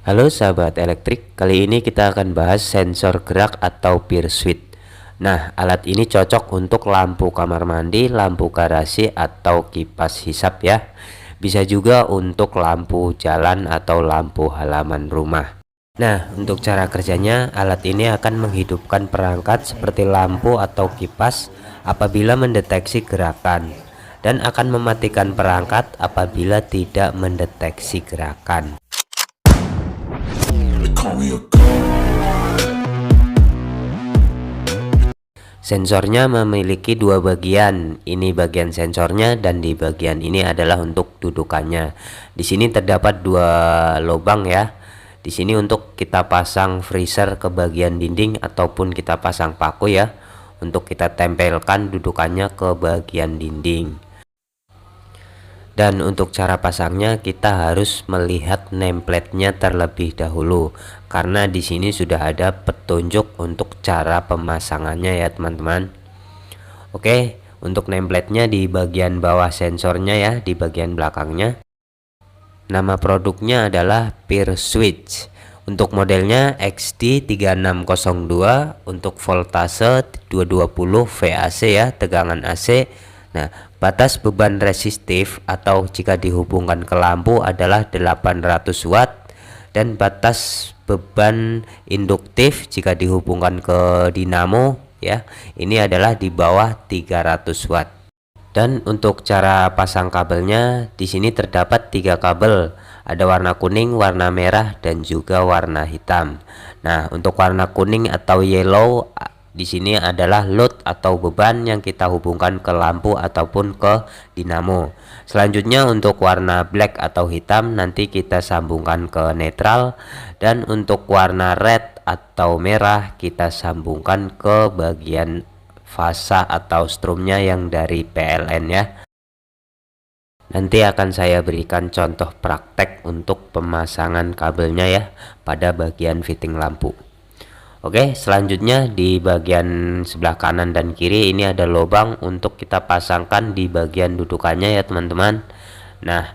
Halo sahabat elektrik, kali ini kita akan bahas sensor gerak atau peer switch. Nah, alat ini cocok untuk lampu kamar mandi, lampu garasi, atau kipas hisap ya. Bisa juga untuk lampu jalan atau lampu halaman rumah. Nah, untuk cara kerjanya, alat ini akan menghidupkan perangkat seperti lampu atau kipas apabila mendeteksi gerakan, dan akan mematikan perangkat apabila tidak mendeteksi gerakan. Sensornya memiliki dua bagian. Ini bagian sensornya dan di bagian ini adalah untuk dudukannya. Di sini terdapat dua lubang ya. Di sini untuk kita pasang freezer ke bagian dinding ataupun kita pasang paku ya. Untuk kita tempelkan dudukannya ke bagian dinding. Dan untuk cara pasangnya kita harus melihat nameplate-nya terlebih dahulu, karena di sini sudah ada petunjuk untuk cara pemasangannya ya teman-teman. Oke, untuk nameplate-nya di bagian bawah sensornya ya, di bagian belakangnya. Nama produknya adalah Peer Switch. Untuk modelnya XD3602, untuk voltase 220 VAC ya, tegangan AC. Nah, batas beban resistif atau jika dihubungkan ke lampu adalah 800 watt, dan batas beban induktif jika dihubungkan ke dinamo ya, ini adalah di bawah 300 watt. Dan untuk cara pasang kabelnya, di sini terdapat 3 kabel. Ada warna kuning, warna merah, dan juga warna hitam. Nah, untuk warna kuning atau yellow di sini adalah load atau beban yang kita hubungkan ke lampu ataupun ke dinamo. Selanjutnya untuk warna black atau hitam nanti kita sambungkan ke netral, dan untuk warna red atau merah kita sambungkan ke bagian fasa atau strumnya yang dari PLN ya. Nanti akan saya berikan contoh praktek untuk pemasangan kabelnya ya pada bagian fitting lampu. Oke, selanjutnya di bagian sebelah kanan dan kiri ini ada lubang untuk kita pasangkan di bagian dudukannya ya teman-teman. Nah,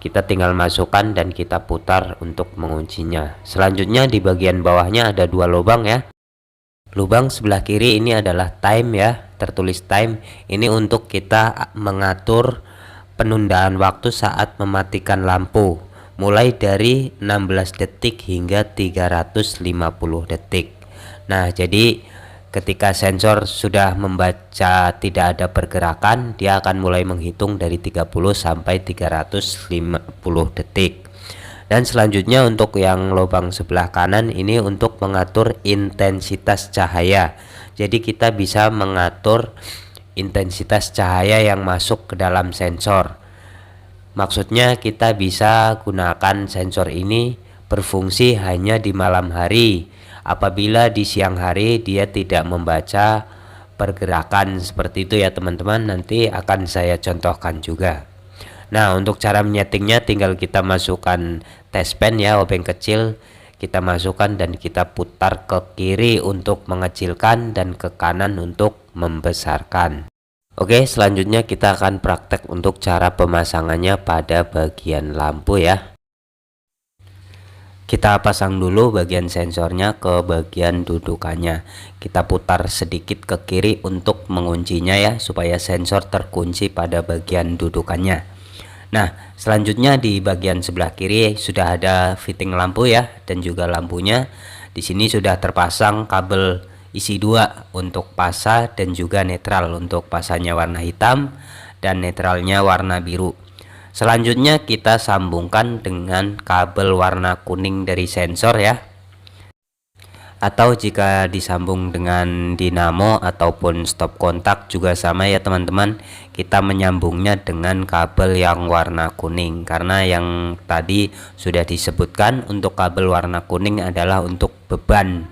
kita tinggal masukkan dan kita putar untuk menguncinya. Selanjutnya di bagian bawahnya ada 2 lubang ya. Lubang sebelah kiri ini adalah time ya, tertulis time. Ini untuk kita mengatur penundaan waktu saat mematikan lampu, mulai dari 16 detik hingga 350 detik. Nah, jadi ketika sensor sudah membaca tidak ada pergerakan, dia akan mulai menghitung dari 30 sampai 350 detik. Dan selanjutnya untuk yang lubang sebelah kanan ini untuk mengatur intensitas cahaya. Jadi kita bisa mengatur intensitas cahaya yang masuk ke dalam sensor. Maksudnya kita bisa gunakan sensor ini berfungsi hanya di malam hari. Apabila di siang hari dia tidak membaca pergerakan seperti itu ya teman-teman, nanti akan saya contohkan juga. Nah, untuk cara menyetingnya tinggal kita masukkan test pen ya, obeng kecil, kita masukkan dan kita putar ke kiri untuk mengecilkan dan ke kanan untuk membesarkan. Oke, selanjutnya kita akan praktek untuk cara pemasangannya pada bagian lampu ya. Kita pasang dulu bagian sensornya ke bagian dudukannya. Kita putar sedikit ke kiri untuk menguncinya ya, supaya sensor terkunci pada bagian dudukannya. Nah, selanjutnya di bagian sebelah kiri sudah ada fitting lampu ya, dan juga lampunya. Di sini sudah terpasang kabel isi 2 untuk pasa dan juga netral. Untuk pasanya warna hitam dan netralnya warna biru. Selanjutnya kita sambungkan dengan kabel warna kuning dari sensor ya. Atau jika disambung dengan dinamo ataupun stop kontak juga sama ya teman-teman. Kita menyambungnya dengan kabel yang warna kuning, karena yang tadi sudah disebutkan untuk kabel warna kuning adalah untuk beban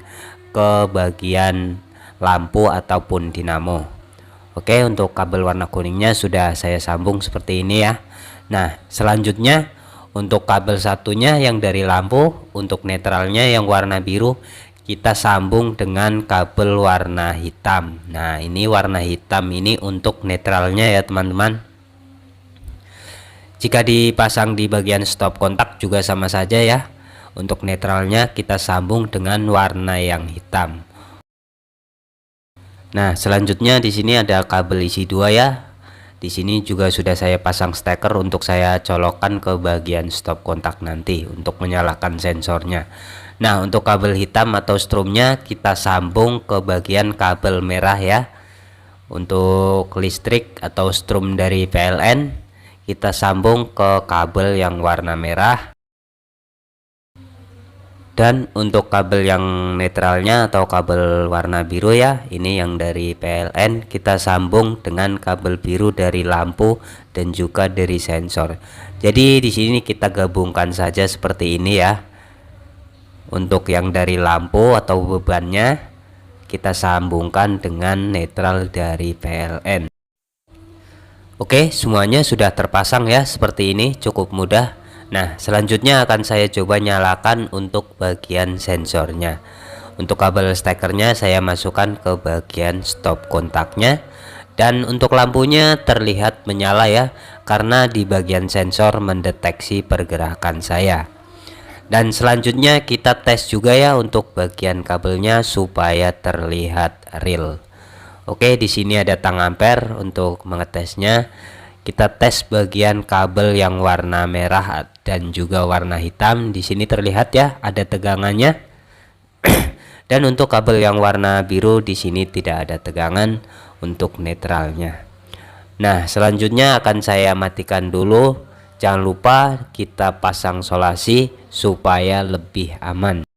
ke bagian lampu ataupun dinamo. Oke, untuk kabel warna kuningnya sudah saya sambung seperti ini ya. Nah, selanjutnya untuk kabel satunya yang dari lampu, untuk netralnya yang warna biru, kita sambung dengan kabel warna hitam. Nah, ini warna hitam ini untuk netralnya ya teman-teman. Jika dipasang di bagian stop kontak juga sama saja ya. Untuk netralnya kita sambung dengan warna yang hitam. Nah, selanjutnya di sini ada kabel isi 2 ya. Di sini juga sudah saya pasang steker untuk saya colokkan ke bagian stop kontak nanti untuk menyalakan sensornya. Nah, untuk kabel hitam atau strumnya kita sambung ke bagian kabel merah ya. Untuk listrik atau strum dari PLN kita sambung ke kabel yang warna merah. Dan untuk kabel yang netralnya atau kabel warna biru ya, ini yang dari PLN kita sambung dengan kabel biru dari lampu dan juga dari sensor. Jadi di sini kita gabungkan saja seperti ini ya. Untuk yang dari lampu atau bebannya kita sambungkan dengan netral dari PLN. Oke, semuanya sudah terpasang ya, seperti ini, cukup mudah. Nah, selanjutnya akan saya coba nyalakan untuk bagian sensornya. Untuk kabel stekernya saya masukkan ke bagian stop kontaknya. Dan untuk lampunya terlihat menyala ya, karena di bagian sensor mendeteksi pergerakan saya. Dan selanjutnya kita tes juga ya untuk bagian kabelnya supaya terlihat real. Oke, di sini ada tang ampere untuk mengetesnya. Kita tes bagian kabel yang warna merah dan juga warna hitam. Di sini terlihat ya ada tegangannya. Dan untuk kabel yang warna biru di sini tidak ada tegangan untuk netralnya. Nah, selanjutnya akan saya matikan dulu. Jangan lupa kita pasang solasi supaya lebih aman.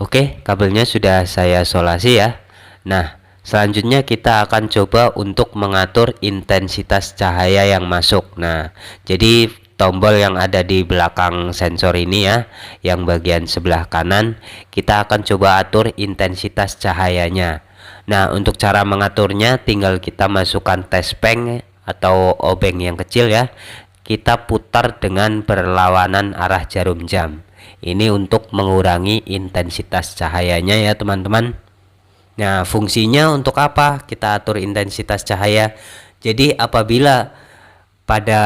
Oke, kabelnya sudah saya solasi ya. Nah, selanjutnya kita akan coba untuk mengatur intensitas cahaya yang masuk. Nah, jadi tombol yang ada di belakang sensor ini ya, yang bagian sebelah kanan, kita akan coba atur intensitas cahayanya. Nah, untuk cara mengaturnya tinggal kita masukkan tespeng atau obeng yang kecil ya. Kita putar dengan berlawanan arah jarum jam. Ini untuk mengurangi intensitas cahayanya ya teman-teman. Nah, fungsinya untuk apa kita atur intensitas cahaya? Jadi apabila pada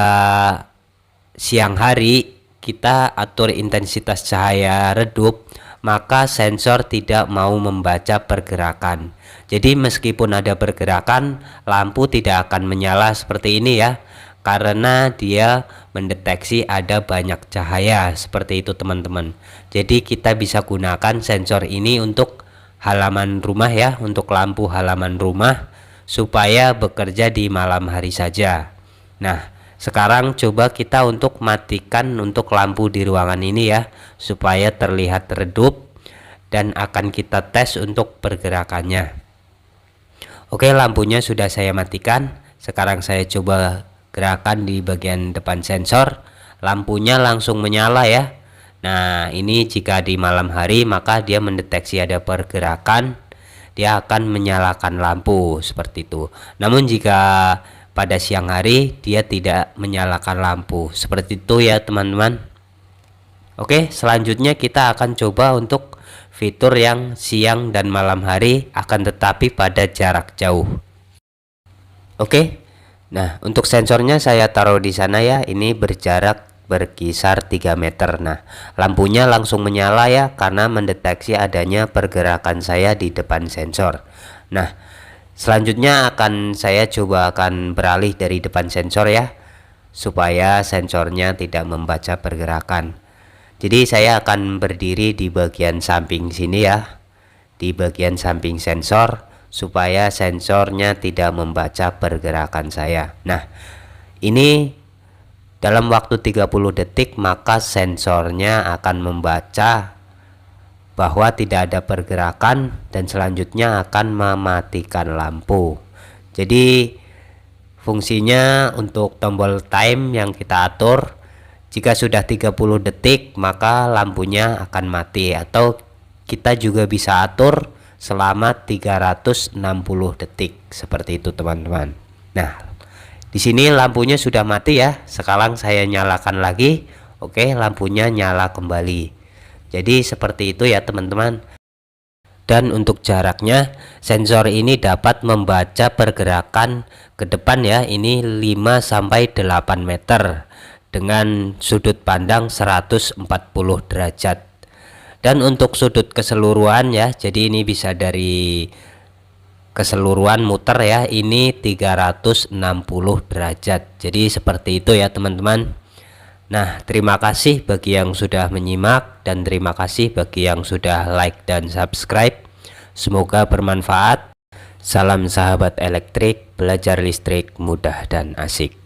siang hari kita atur intensitas cahaya redup, maka sensor tidak mau membaca pergerakan. Jadi meskipun ada pergerakan, lampu tidak akan menyala seperti ini ya, karena dia mendeteksi ada banyak cahaya seperti itu teman-teman. Jadi kita bisa gunakan sensor ini untuk halaman rumah ya, untuk lampu halaman rumah supaya bekerja di malam hari saja. Nah, sekarang coba kita untuk matikan untuk lampu di ruangan ini ya, supaya terlihat redup dan akan kita tes untuk pergerakannya. Oke, lampunya sudah saya matikan. Sekarang saya coba gerakan di bagian depan sensor. Lampunya langsung menyala ya. Nah, ini jika di malam hari maka dia mendeteksi ada pergerakan, dia akan menyalakan lampu seperti itu. Namun jika pada siang hari dia tidak menyalakan lampu seperti itu ya teman-teman. Oke, selanjutnya kita akan coba untuk fitur yang siang dan malam hari akan tetapi pada jarak jauh. Oke. Nah, untuk sensornya saya taruh di sana ya. Ini berjarak berkisar 3 meter. Nah, lampunya langsung menyala ya karena mendeteksi adanya pergerakan saya di depan sensor. Nah, selanjutnya saya coba akan beralih dari depan sensor ya, supaya sensornya tidak membaca pergerakan. Jadi saya akan berdiri di bagian samping sini ya, di bagian samping sensor, supaya sensornya tidak membaca pergerakan saya. Nah, ini dalam waktu 30 detik maka sensornya akan membaca bahwa tidak ada pergerakan dan selanjutnya akan mematikan lampu. Jadi fungsinya untuk tombol time yang kita atur, jika sudah 30 detik maka lampunya akan mati, atau kita juga bisa atur selama 360 detik seperti itu teman-teman. Nah, di sini lampunya sudah mati ya. Sekarang saya nyalakan lagi. Oke, lampunya nyala kembali. Jadi seperti itu ya teman-teman. Dan untuk jaraknya sensor ini dapat membaca pergerakan ke depan ya. Ini 5-8 meter dengan sudut pandang 140 derajat. Dan untuk sudut keseluruhan ya, jadi ini bisa dari keseluruhan muter ya, ini 360 derajat. Jadi seperti itu ya teman-teman. Nah, terima kasih bagi yang sudah menyimak dan terima kasih bagi yang sudah like dan subscribe. Semoga bermanfaat. Salam sahabat elektrik, belajar listrik mudah dan asik.